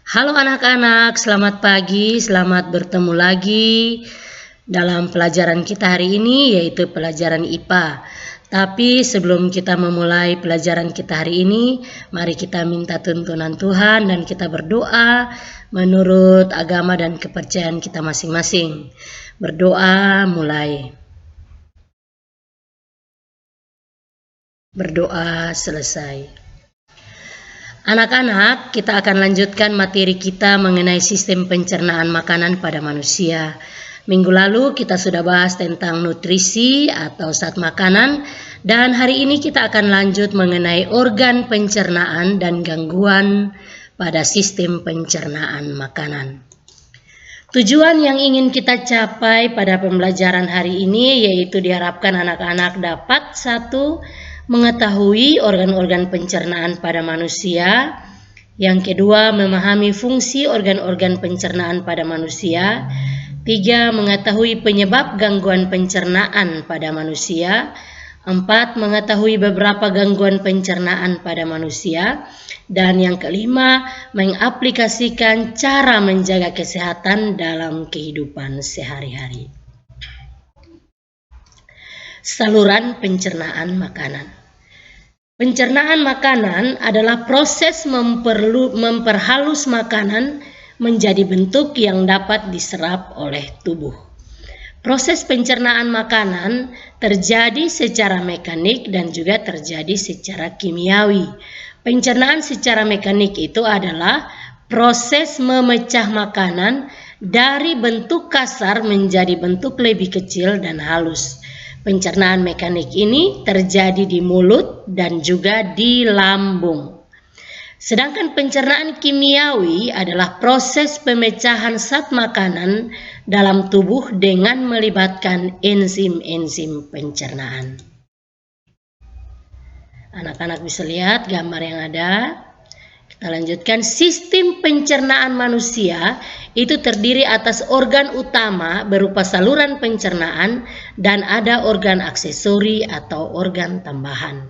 Halo anak-anak, selamat pagi, selamat bertemu lagi dalam pelajaran kita hari ini, yaitu pelajaran IPA. Tapi sebelum kita memulai pelajaran kita hari ini, mari kita minta tuntunan Tuhan dan kita berdoa menurut agama dan kepercayaan kita masing-masing. Berdoa mulai. Berdoa selesai. Anak-anak, kita akan lanjutkan materi kita mengenai sistem pencernaan makanan pada manusia. Minggu lalu kita sudah bahas tentang nutrisi atau zat makanan, dan hari ini kita akan lanjut mengenai organ pencernaan dan gangguan pada sistem pencernaan makanan. Tujuan yang ingin kita capai pada pembelajaran hari ini yaitu diharapkan anak-anak dapat satu, mengetahui organ-organ pencernaan pada manusia. Yang kedua, memahami fungsi organ-organ pencernaan pada manusia. 3, mengetahui penyebab gangguan pencernaan pada manusia. 4, mengetahui beberapa gangguan pencernaan pada manusia. Dan yang kelima, mengaplikasikan cara menjaga kesehatan dalam kehidupan sehari-hari. Saluran pencernaan makanan. Pencernaan makanan adalah proses memperhalus makanan menjadi bentuk yang dapat diserap oleh tubuh. Proses pencernaan makanan terjadi secara mekanik dan juga terjadi secara kimiawi. Pencernaan secara mekanik itu adalah proses memecah makanan dari bentuk kasar menjadi bentuk lebih kecil dan halus. Pencernaan mekanik ini terjadi di mulut dan juga di lambung. Sedangkan pencernaan kimiawi adalah proses pemecahan zat makanan dalam tubuh dengan melibatkan enzim-enzim pencernaan. Anak-anak bisa lihat gambar yang ada. Kita lanjutkan. Sistem pencernaan manusia itu terdiri atas organ utama berupa saluran pencernaan dan ada organ aksesori atau organ tambahan.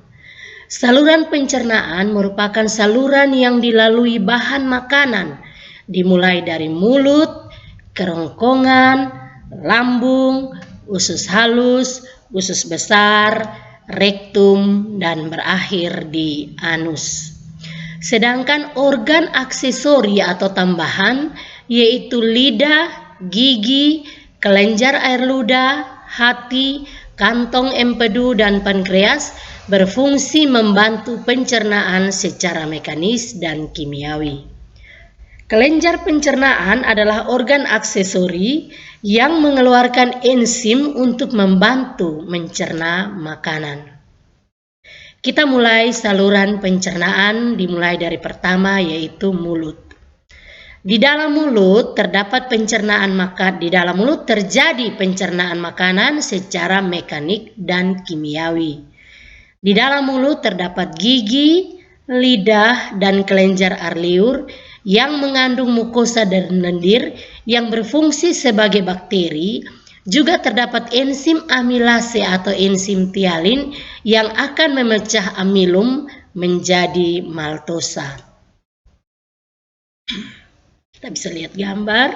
Saluran pencernaan merupakan saluran yang dilalui bahan makanan, dimulai dari mulut, kerongkongan, lambung, usus halus, usus besar, rektum, dan berakhir di anus. Sedangkan organ aksesori atau tambahan yaitu lidah, gigi, kelenjar air ludah, hati, kantong empedu, dan pankreas berfungsi membantu pencernaan secara mekanis dan kimiawi. Kelenjar pencernaan adalah organ aksesori yang mengeluarkan enzim untuk membantu mencerna makanan. Kita mulai saluran pencernaan dimulai dari pertama yaitu mulut. Di dalam mulut terdapat pencernaan makanan. Di dalam mulut terjadi pencernaan makanan secara mekanik dan kimiawi. Di dalam mulut terdapat gigi, lidah, dan kelenjar air liur yang mengandung mukosa dan lendir yang berfungsi sebagai bakteri. Juga terdapat enzim amilase atau enzim tialin yang akan memecah amilum menjadi maltosa. Kita bisa lihat gambar.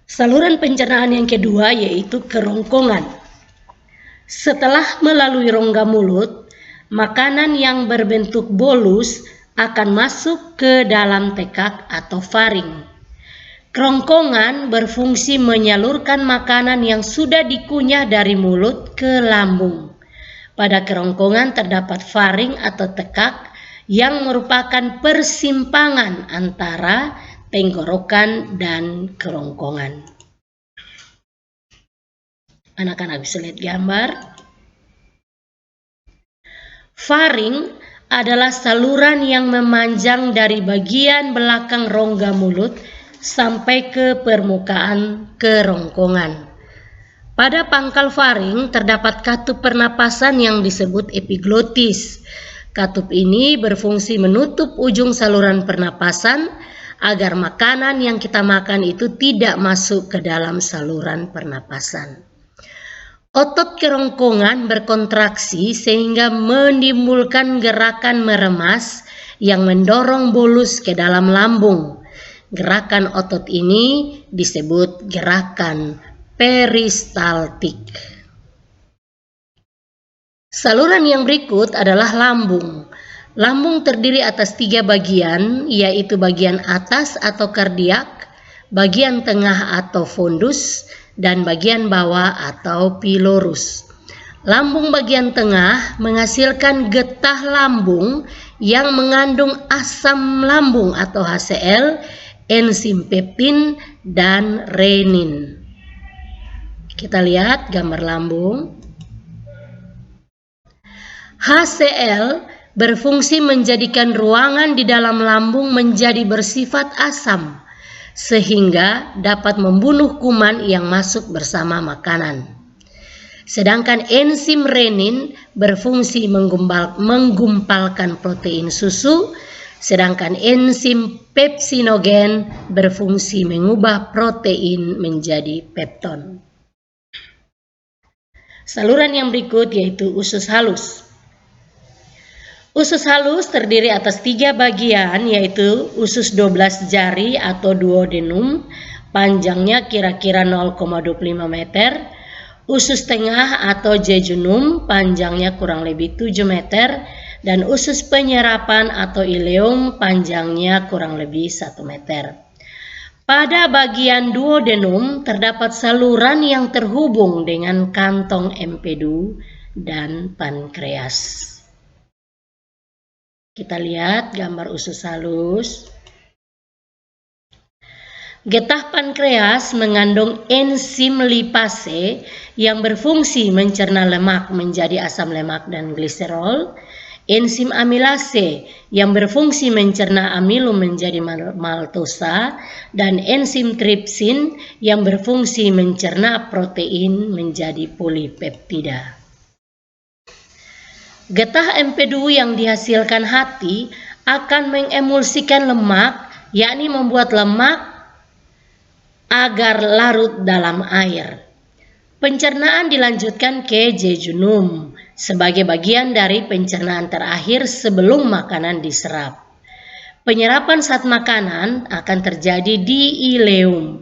Saluran pencernaan yang kedua yaitu kerongkongan. Setelah melalui rongga mulut, makanan yang berbentuk bolus akan masuk ke dalam tekak atau faring. Kerongkongan berfungsi menyalurkan makanan yang sudah dikunyah dari mulut ke lambung. Pada kerongkongan terdapat faring atau tekak yang merupakan persimpangan antara tenggorokan dan kerongkongan. Anak-anak bisa lihat gambar. Faring adalah saluran yang memanjang dari bagian belakang rongga mulut sampai ke permukaan kerongkongan. Pada pangkal faring terdapat katup pernapasan yang disebut epiglotis. Katup ini berfungsi menutup ujung saluran pernapasan agar makanan yang kita makan itu tidak masuk ke dalam saluran pernapasan. Otot kerongkongan berkontraksi sehingga menimbulkan gerakan meremas yang mendorong bolus ke dalam lambung. Gerakan otot ini disebut gerakan peristaltik. Saluran yang berikut adalah lambung. Lambung terdiri atas 3 bagian, yaitu bagian atas atau kardiak, bagian tengah atau fundus, dan bagian bawah atau pilorus. Lambung bagian tengah menghasilkan getah lambung yang mengandung asam lambung atau HCl, enzim peptin, dan renin. Kita lihat gambar lambung. HCl berfungsi menjadikan ruangan di dalam lambung menjadi bersifat asam, sehingga dapat membunuh kuman yang masuk bersama makanan. Sedangkan enzim renin berfungsi menggumpalkan protein susu, sedangkan enzim pepsinogen berfungsi mengubah protein menjadi pepton. Saluran yang berikut yaitu usus halus. Usus halus terdiri atas 3 bagian, yaitu usus 12 jari atau duodenum, panjangnya kira-kira 0,25 meter, usus tengah atau jejunum, panjangnya kurang lebih 7 meter, dan usus penyerapan atau ileum, panjangnya kurang lebih 1 meter. Pada bagian duodenum terdapat saluran yang terhubung dengan kantong empedu dan pankreas. Kita lihat gambar usus halus. Getah pankreas mengandung enzim lipase yang berfungsi mencerna lemak menjadi asam lemak dan gliserol, enzim amilase yang berfungsi mencerna amilum menjadi maltosa, dan enzim tripsin yang berfungsi mencerna protein menjadi polipeptida. Getah empedu yang dihasilkan hati akan mengemulsikan lemak, yakni membuat lemak agar larut dalam air. Pencernaan dilanjutkan ke jejunum sebagai bagian dari pencernaan terakhir sebelum makanan diserap. Penyerapan saat makanan akan terjadi di ileum.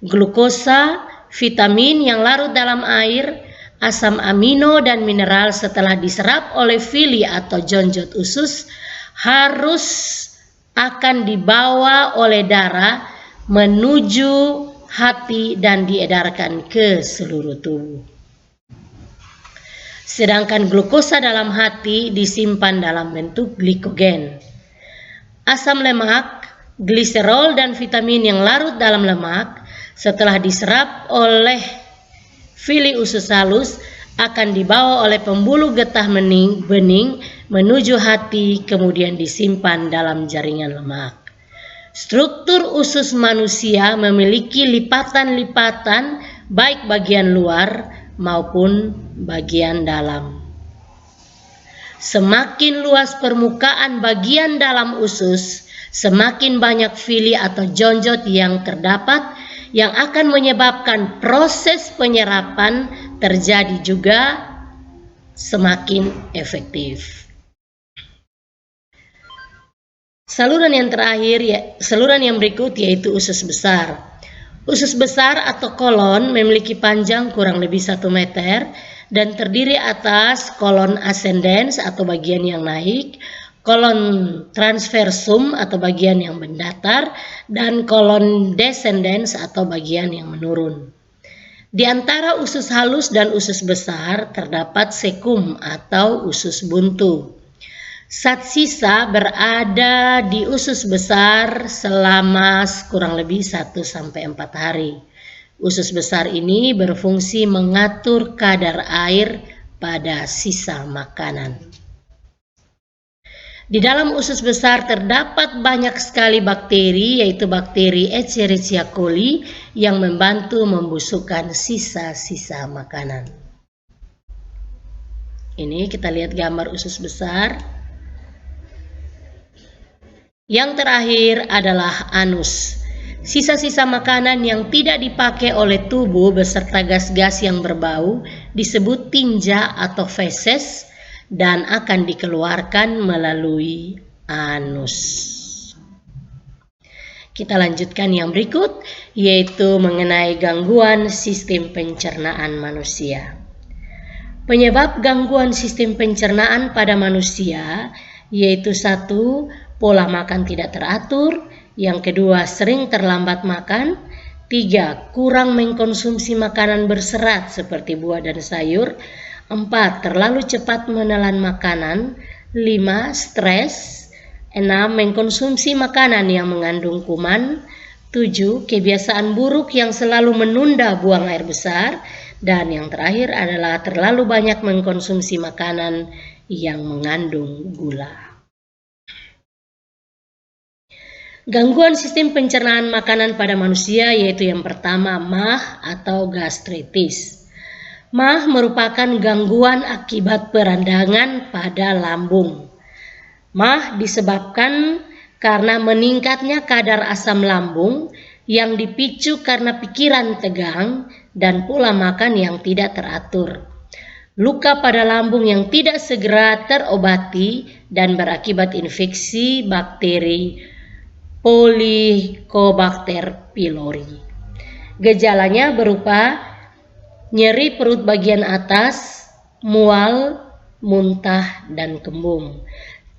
Glukosa, vitamin yang larut dalam air, asam amino dan mineral setelah diserap oleh villi atau jonjot usus harus akan dibawa oleh darah menuju hati dan diedarkan ke seluruh tubuh. Sedangkan glukosa dalam hati disimpan dalam bentuk glikogen. Asam lemak, gliserol dan vitamin yang larut dalam lemak setelah diserap oleh villi usus halus akan dibawa oleh pembuluh getah bening menuju hati, kemudian disimpan dalam jaringan lemak. Struktur usus manusia memiliki lipatan-lipatan baik bagian luar maupun bagian dalam. Semakin luas permukaan bagian dalam usus, semakin banyak villi atau jonjot yang terdapat, yang akan menyebabkan proses penyerapan terjadi juga semakin efektif. Saluran yang terakhir, saluran yang berikut yaitu usus besar. Usus besar atau kolon memiliki panjang kurang lebih 1 meter dan terdiri atas kolon ascendens atau bagian yang naik, kolon transversum atau bagian yang mendatar, dan kolon descendens atau bagian yang menurun. Di antara usus halus dan usus besar terdapat sekum atau usus buntu. Zat sisa berada di usus besar selama kurang lebih 1-4 hari. Usus besar ini berfungsi mengatur kadar air pada sisa makanan. Di dalam usus besar terdapat banyak sekali bakteri, yaitu bakteri Escherichia coli yang membantu membusukkan sisa-sisa makanan. Ini kita lihat gambar usus besar. Yang terakhir adalah anus. Sisa-sisa makanan yang tidak dipakai oleh tubuh beserta gas-gas yang berbau disebut tinja atau feses dan akan dikeluarkan melalui anus. Kita lanjutkan yang berikut, yaitu mengenai gangguan sistem pencernaan manusia. Penyebab gangguan sistem pencernaan pada manusia yaitu 1. Pola makan tidak teratur. Yang kedua, sering terlambat makan. 3. Kurang mengkonsumsi makanan berserat seperti buah dan sayur. 4. Terlalu cepat menelan makanan. 5. Stres. 6. Mengkonsumsi makanan yang mengandung kuman. 7. Kebiasaan buruk yang selalu menunda buang air besar. Dan yang terakhir adalah terlalu banyak mengkonsumsi makanan yang mengandung gula. Gangguan sistem pencernaan makanan pada manusia yaitu yang pertama, MAH atau gastritis. MAH merupakan gangguan akibat peradangan pada lambung. MAH disebabkan karena meningkatnya kadar asam lambung yang dipicu karena pikiran tegang dan pola makan yang tidak teratur. Luka pada lambung yang tidak segera terobati dan berakibat infeksi bakteri Helicobacter pylori. Gejalanya berupa nyeri perut bagian atas, mual, muntah, dan kembung.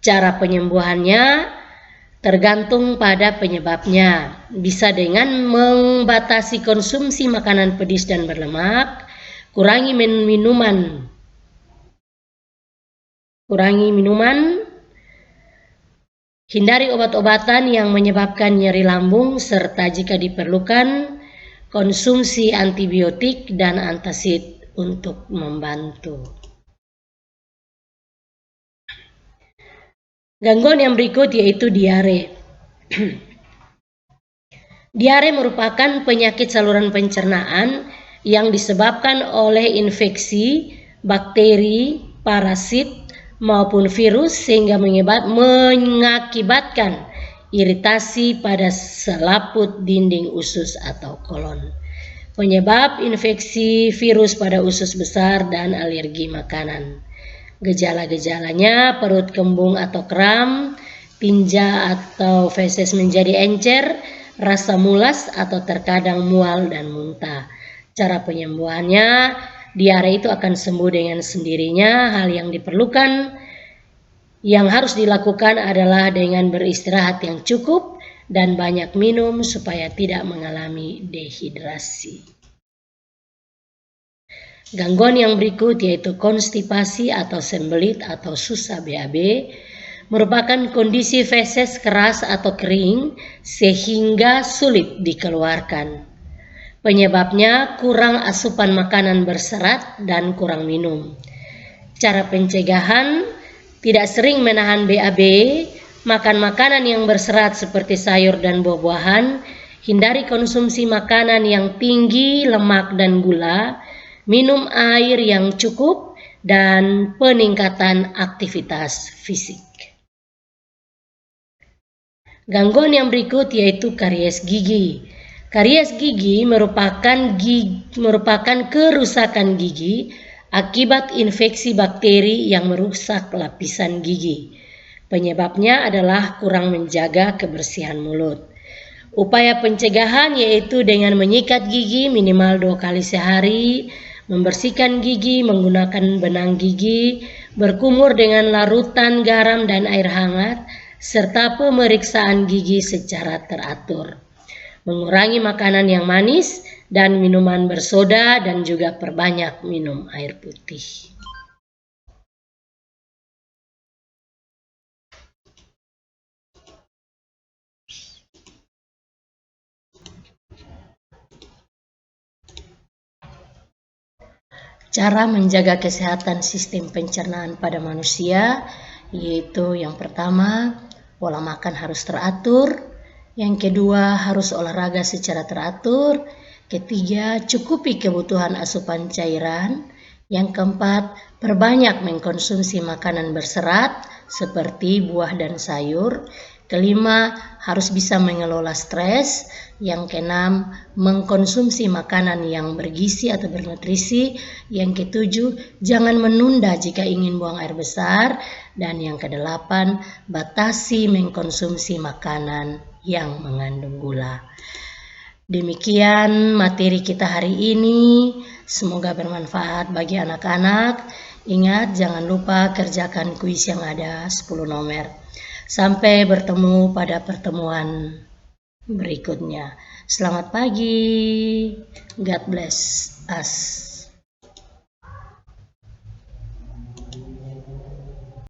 Cara penyembuhannya tergantung pada penyebabnya. Bisa dengan membatasi konsumsi makanan pedis dan berlemak, kurangi minuman, hindari obat-obatan yang menyebabkan nyeri lambung, serta jika diperlukan, konsumsi antibiotik dan antasid untuk membantu. Gangguan yang berikut yaitu diare. Diare merupakan penyakit saluran pencernaan yang disebabkan oleh infeksi, bakteri, parasit, maupun virus sehingga mengakibatkan iritasi pada selaput dinding usus atau kolon. Penyebab infeksi virus pada usus besar dan alergi makanan. Gejala-gejalanya perut kembung atau kram, tinja atau feses menjadi encer, rasa mulas atau terkadang mual dan muntah. Cara penyembuhannya, diare itu akan sembuh dengan sendirinya. Hal yang diperlukan, yang harus dilakukan adalah dengan beristirahat yang cukup dan banyak minum supaya tidak mengalami dehidrasi. Gangguan yang berikut yaitu konstipasi atau sembelit atau susah BAB merupakan kondisi feses keras atau kering sehingga sulit dikeluarkan. Penyebabnya kurang asupan makanan berserat dan kurang minum. Cara pencegahan, tidak sering menahan BAB, makan makanan yang berserat seperti sayur dan buah-buahan, hindari konsumsi makanan yang tinggi lemak dan gula, minum air yang cukup, dan peningkatan aktivitas fisik. Gangguan yang berikut yaitu karies gigi. Karies gigi merupakan kerusakan gigi akibat infeksi bakteri yang merusak lapisan gigi. Penyebabnya adalah kurang menjaga kebersihan mulut. Upaya pencegahan yaitu dengan menyikat gigi minimal 2 kali sehari, membersihkan gigi menggunakan benang gigi, berkumur dengan larutan garam dan air hangat, serta pemeriksaan gigi secara teratur. Mengurangi makanan yang manis dan minuman bersoda dan juga perbanyak minum air putih. Cara menjaga kesehatan sistem pencernaan pada manusia yaitu yang pertama, pola makan harus teratur. Yang kedua, harus olahraga secara teratur. Ketiga, cukupi kebutuhan asupan cairan. Yang keempat, perbanyak mengkonsumsi makanan berserat seperti buah dan sayur. Kelima, harus bisa mengelola stres. Yang keenam, mengkonsumsi makanan yang bergizi atau bernutrisi. Yang ketujuh, jangan menunda jika ingin buang air besar. Dan yang kedelapan, batasi mengkonsumsi makanan yang mengandung gula. Demikian materi kita hari ini. Semoga bermanfaat bagi anak-anak. Ingat, jangan lupa kerjakan kuis yang ada 10 nomor. Sampai bertemu pada pertemuan berikutnya. Selamat pagi. God bless us.